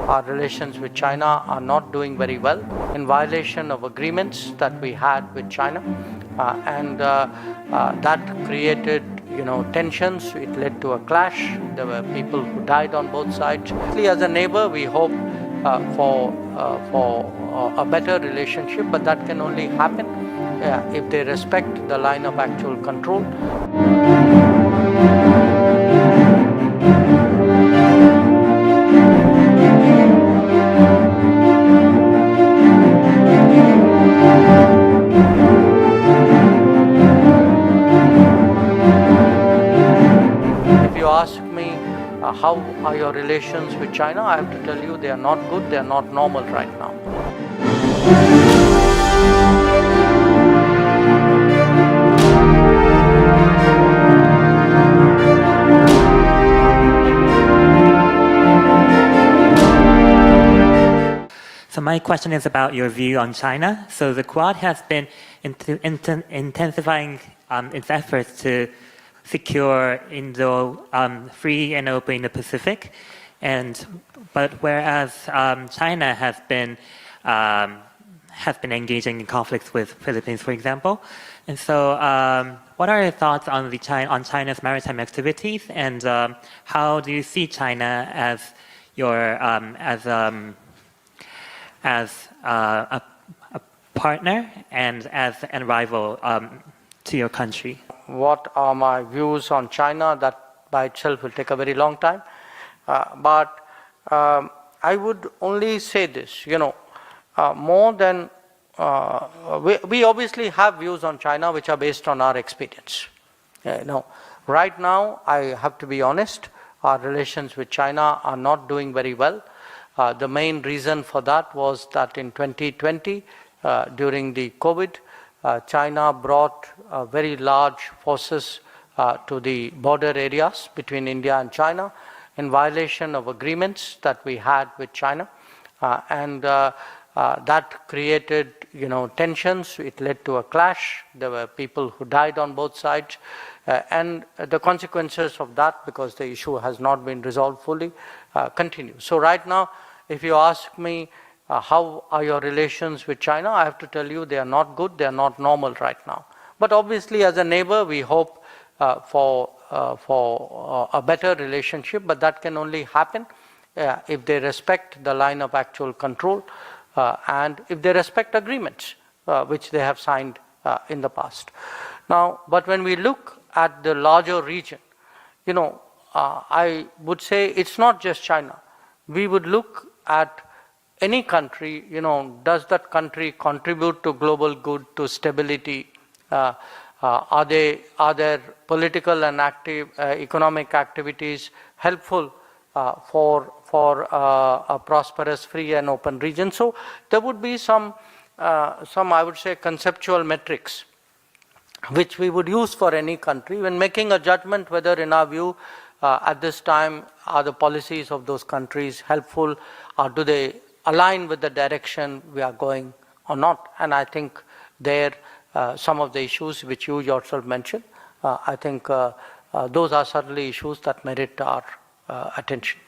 our relations with China are not doing very well, in violation of agreements that we had with China, and that created tensions. It led to a clash. There were people who died on both sides. As a neighbor, we hope for a better relationship, but that can only happen if they respect the line of actual control. If you ask me how are your relations with China, I have to tell you they are not good, they are not normal right now. So my question is about your view on China. So the Quad has been intensifying its efforts to secure free and open Indo-Pacific, but whereas China has been engaging in conflicts with Philippines, for example, and so what are your thoughts on China's maritime activities, and how do you see China as a partner and as a rival to your country? What are my views on China? That by itself will take a very long time. But I would only say this, more than, we obviously have views on China which are based on our experience. Right now, I have to be honest, our relations with China are not doing very well. The main reason for that was that in 2020, during the COVID, China brought very large forces to the border areas between India and China in violation of agreements that we had with China, and that created tensions. It led to a clash. There were people who died on both sides, and the consequences of that, because the issue has not been resolved fully, continue. So right now, if you ask me how are your relations with China, I have to tell you they are not good, they are not normal right now. But obviously as a neighbor, we hope for a better relationship, but that can only happen if they respect the line of actual control and if they respect agreements which they have signed in the past. Now, but when we look at the larger region, I would say it's not just China. We would look at any country, does that country contribute to global good, to stability? Are their political and economic activities helpful for a prosperous, free and open region? So there would be some I would say conceptual metrics which we would use for any country when making a judgment whether, in our view, at this time, are the policies of those countries helpful, or do they align with the direction we are going or not? And I think some of the issues which you yourself mentioned, I think those are certainly issues that merit our attention.